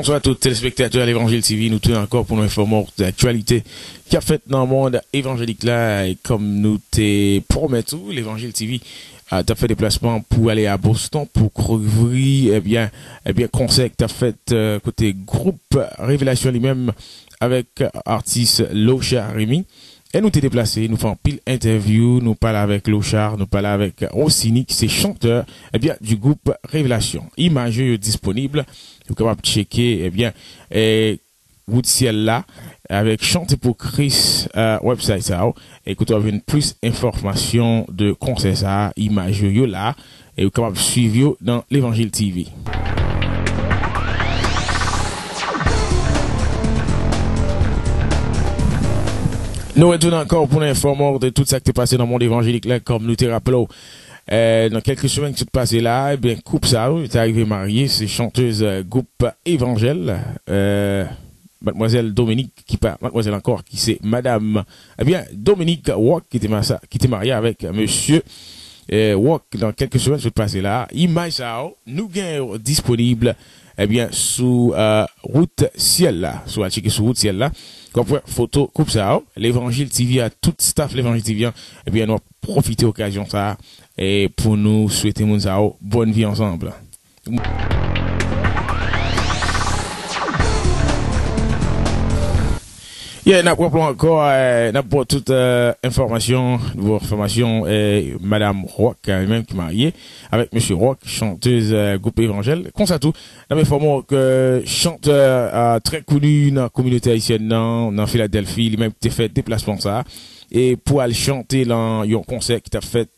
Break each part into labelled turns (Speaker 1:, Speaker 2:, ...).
Speaker 1: Bonsoir à tous les téléspectateurs de l'Évangile TV. Nous tenons encore pour nous informer de l'actualité qui a fait dans le monde évangélique là. Et comme nous te promettons, l'Évangile TV a fait déplacement pour aller à Boston pour couvrir, conseil que tu as fait côté groupe Révélation lui-même avec artiste Lochar Rémi. Et nous t'es déplacé, nous faisons pile interview, nous parlons avec Lochar, nous parlons avec Rossini, qui c'est chanteur, du groupe Révélation. Image disponible, vous pouvez checker, Route Ciel là, avec Chanter pour Chris, website ça, et que tu as plus d'informations de concert ça, image là, et vous pouvez suivre dans l'Évangile TV. Nous retournons encore pour nous informer de tout ça qui est passé dans le monde évangélique là, comme nous te rappelons. Dans quelques semaines qui sont passées là, coupe ça, est arrivé mariée, c'est chanteuse groupe Évangile, mademoiselle Dominique mademoiselle encore qui c'est madame, Dominique Walk qui était mariée avec monsieur Walk dans quelques semaines qui sont passées là. Image ça, nous gagnons disponible, sous route ciel là, sur route ciel là. Comme photo coupe ça, l'Évangile TV à tout staff l'Évangile TV, nous profiter occasion ça et pour nous souhaiter bonne vie ensemble. N'a pas encore, n'a pas toute information, madame Rock, même qui est mariée, avec monsieur Rock, chanteuse groupe Évangile. Comme ça tout, n'a pas informé que chanteur très connu dans la communauté haïtienne, dans Philadelphie, lui-même qui a fait déplacement ça. Et pour aller chanter dans un concert qui t'a fait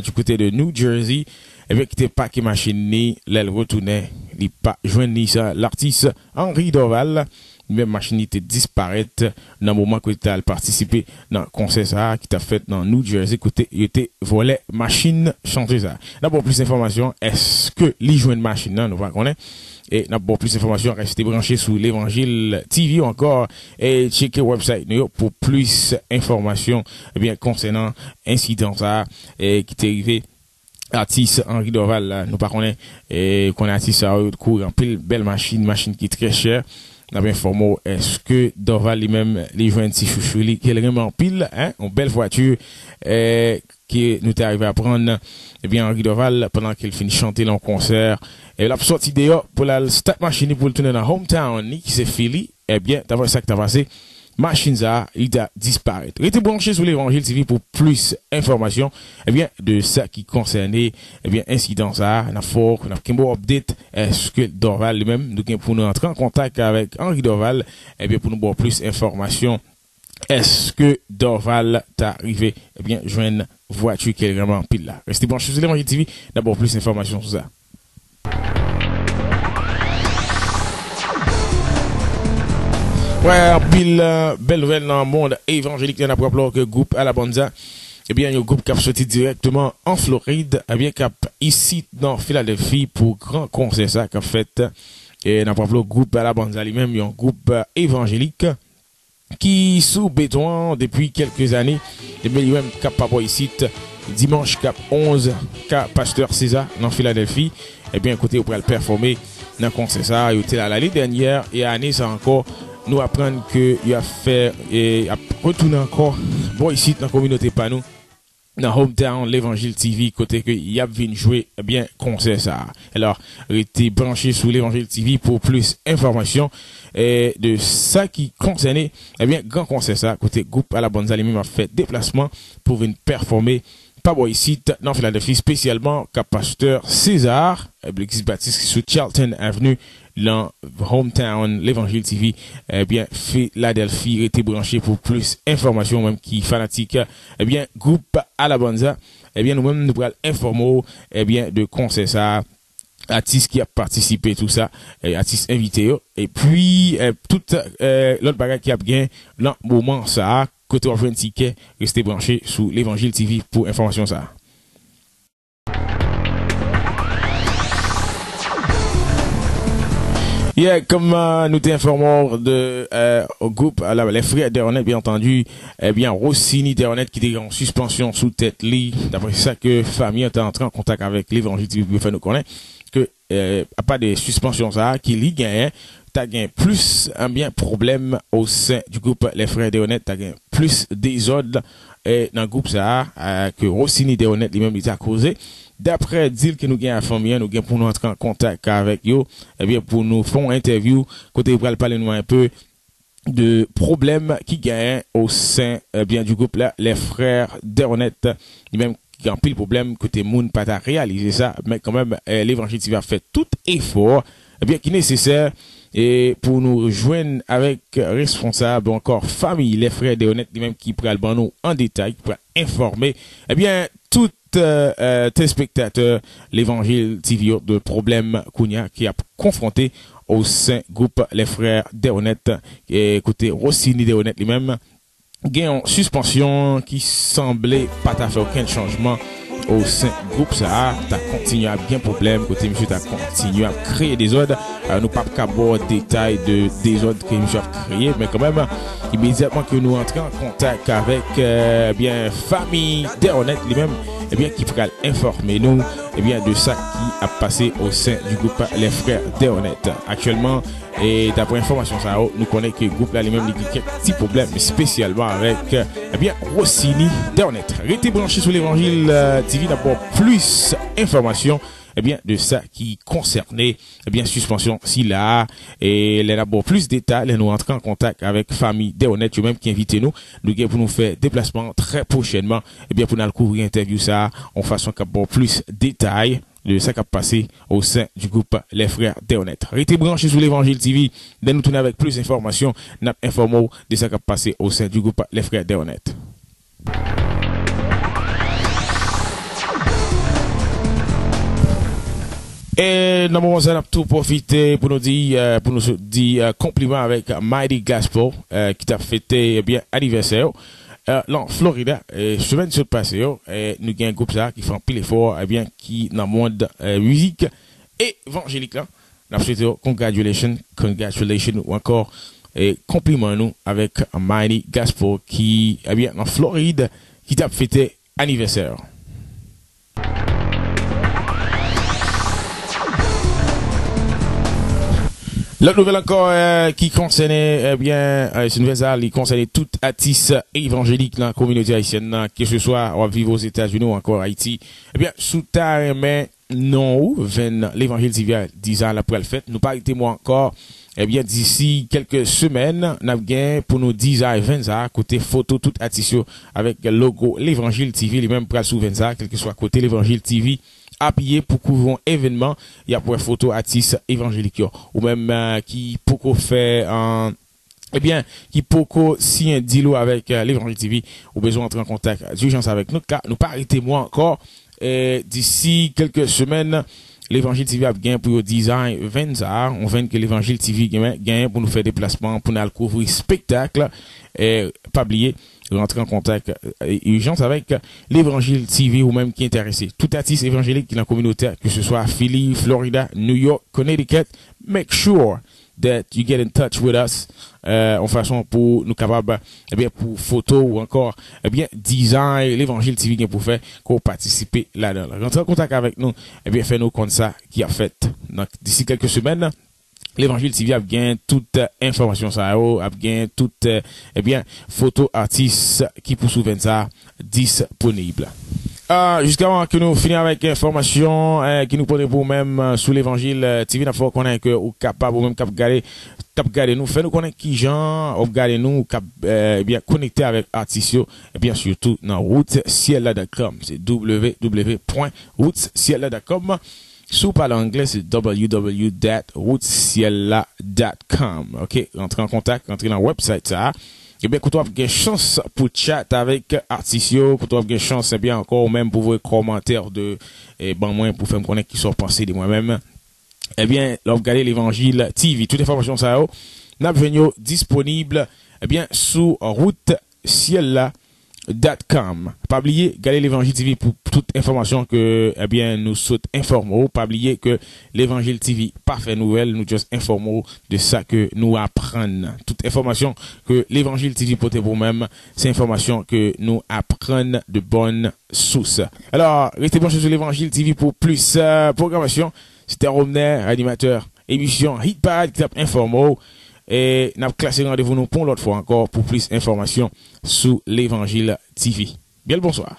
Speaker 1: du côté de New Jersey, qui était pas qui machine ni, l'aile retournait, il pas joindre ça, l'artiste Henri Doval. Même machine était disparaître dans le moment que tu as participé dans le concert ça qui t'a fait dans New Jersey côté il était volé machine chanteuse ça. D'abord plus d'informations, est-ce que les joindre machine là nous va connaître et d'abord plus d'informations, restez branchés sur l'Évangile TV encore et checker website nous pour plus d'informations concernant incident ça et qui t'est arrivé artiste Henri Doval là, nous pas connaître et qu'on artiste ça court en pile belle machine qui est très chère. N'a bien informé, est-ce que Doval lui-même, les joints de si chouchou, qui est vraiment pile, une belle voiture, qui nous est arrivé à prendre, Henri Doval, pendant qu'il finit chanter dans le concert, et la sortie d'ailleurs, pour la start machine, pour le tourner dans hometown, qui c'est Philly, t'as ça que t'as passé, machine ça, il a disparu. Restez branché sur l'Évangile TV pour plus d'informations, de ça qui concernait, incident ça, on a un update, est-ce que Doval lui-même, nous pour nous entrer en contact avec Henri Doval, pour nous avoir plus d'informations, est-ce que Doval t'a arrivé, joindre voiture qui est vraiment pile là. Restez branché sur l'Évangile TV, d'abord plus d'informations sur ça. Ouais, belle nouvelle dans le monde évangélique, il y en a propre que groupe Alabanza, un groupe qui a sorti directement en Floride, qui a ici dans Philadelphie pour grand concert ça qu'a fait, et n'a propre groupe Alabanza lui-même, un groupe évangélique qui sous béton depuis quelques années, et lui-même cap pas ici dimanche cap 11 cap Pasteur César dans Philadelphie, écoutez, on pourrait le performer dans concert ça, il était là l'année dernière et année ça encore. Nous apprenons que il a fait et a retourné encore ici dans la communauté pas nous dans hometown l'Évangile TV côté que il a venu jouer concert ça. Alors restez branché sur l'Évangile TV pour plus d'informations et de ça qui concernait grand concert ça côté groupe Alabanza lui-même a fait déplacement pour venir performer pas ici dans Philadelphie spécialement cap Pasteur César l'église baptiste sur Charlton Avenue dans hometown l'Évangile TV Philadelphie était branché pour plus d'informations même qui fanatique groupe Alabanza nous-mêmes nous pourrons informer de concert ça artiste qui a participé tout ça artiste invité et puis tout l'autre bagage qui a bien dans moment ça côté on un ticket restez branché sur l'Évangile TV pour information ça. Comme nous t'informons de au groupe les frères d'Ernet bien entendu Rossini d'Ernet qui était en suspension sous tête lit d'après ça que famille est entré en contact avec l'Évangile TV pour faire nous connaître que à pas de suspension ça qui li gagne t'as gagné plus un bien problème au sein du groupe Les Frères des Honnêtes, t'as gagné plus désordre et dans le groupe ça que Rossini des Honnêtes lui-même il a causé. D'après dire que nous gagnons à famille, nous gagnons pour nous entrer en contact avec eux, et bien pour nous faire une interview, côté pour parler nous un peu de problèmes qui gagnent au sein bien du groupe là, Les Frères des Honnêtes, lui-même qui a un pile problème côté moun pas à réaliser ça, mais quand même l'évangile va faire tout effort bien qui est nécessaire et pour nous rejoindre avec responsable encore famille Les Frères des Honnêtes lui-même qui prend le nous en détail pour informer bien tout téléspectateurs l'évangile TV de problèmes Kounia qui a confronté au sein groupe Les Frères des Honnêtes et côté Rossini des Honnêtes lui-même gain en suspension qui semblait pas faire aucun changement au sein groupe ça t'as continué à bien problème côté monsieur t'as continué à créer des ordres nous pas qu'aborder détail de des ordres que monsieur a créé mais quand même immédiatement que nous entrons en contact avec bien famille des honnêtes lui-même et bien qui pourra informer nous et bien de ça qui a passé au sein du groupe Les Frères des Honnêtes actuellement et d'après information ça nous connaissons que le groupe là lui-même il y a quelques petits problèmes spécialement avec eh bien Rossini des Honnêtes. Restez branchés sur l'évangile TV d'abord plus d'informations eh bien de ça qui concernait eh bien suspension si là et les d'abord plus de détails nous entrer en contact avec famille des honnêtes eux-mêmes qui invitent nous pour nous faire déplacement très prochainement eh bien pour nous couvrir interview ça en façon qu'abord plus de détails de ça qui a passé au sein du groupe Les Frères des Honnêtes. Restez branchés sur l'évangile TV de nous tourner avec plus d'informations n'a informé de ça qui a passé au sein du groupe Les Frères des Honnêtes. Et dans le moment, ça a tout profité pour nous dire compliment avec Mighty Gospel, qui t'a fêté, eh bien, anniversaire. Là, en Florida, semaine sur le passé, nous avons un groupe ça, qui fait un pile effort, eh bien, qui, dans le monde, musique évangélique, là, nous avons congratulations, ou encore, compliment nous avec Mighty Gospel, qui, eh bien, en Floride, qui t'a fêté anniversaire. L'autre nouvelle encore qui concernait bien cette nouvelle qui concernait toute artiste évangélique dans la communauté haïtienne que ce soit on vivre aux États-Unis ou encore Haïti eh bien sous terre mais non l'évangile divin disant la pour le fait nous pas été moi encore eh bien d'ici quelques semaines n'a gain pour nous 10 à 20 à côté photo toute artiste avec le logo l'évangile TV les mêmes pral sous 20 à quel que soit côté l'évangile TV appuyé pour couvrir un événement, il y a pour photo artiste évangélique ou même qui pourquoi faire eh bien qui pourquoi si un deal avec l'évangile TV ou besoin d'entrer en contact d'urgence avec nous car nous pas arrêter moi encore d'ici quelques semaines l'évangile TV a gagné pour design 20 ans on vient que l'évangile TV gagne pour nous faire déplacement pour nous couvrir spectacle et pas oublier rentrer en contact urgence avec l'évangile TV ou même qui est intéressé. Tout artiste évangélique qui est dans la communauté, que ce soit Philly, Florida, New York, Connecticut, make sure that you get in touch with us en façon pour nous capables eh bien pour photo ou encore eh bien design l'évangile TV qui pour faire qu'on participer là-dedans. Rentrer en contact avec nous eh bien fait nous comme ça qui a fait. Donc d'ici quelques semaines l'évangile TV a gagné toute information ça a gagné toute eh bien photo artiste qui pour souvenir ça disponible. Jusqu'à avant que nous finissions avec information qui nous porte pour même sur l'évangile TV n'a faut connaître que ou capable ou même cap garder nous fait nous connaître qui gens regarder nous cap bien connecter avec artistes et bien surtout dans routeciel.com c'est www.routeciel.com sous par l'anglais, c'est www.routeciel.com. OK, entrez en contact, entrez dans le website ça. Et bien, quand vous avez chance pour chat avec artistes, quand vous avez chance, bien encore, même pour vos commentaires de, ben, moi, pour faire me connaître qui sont pensés de moi-même. Eh bien, là, vous regardez l'évangile TV. Toute information ça, n'a pas disponible, eh bien, sous routeciel.com. Pas oublier, regardez l'évangile TV pour toute information que, eh bien, nous saute informons. Pas oublier que l'évangile TV, pas fait nouvelle, nous juste informons de ça que nous apprenons. Toute information que l'évangile TV porte pour même, c'est information que nous apprenons de bonnes sources. Alors, restez branchés sur l'évangile TV pour plus programmation. C'était Romner, animateur émission Hitpad qui t'a informé et n'a classé rendez-vous nous pour l'autre fois encore pour plus d'informations sur l'Évangile TV. Bien le bonsoir.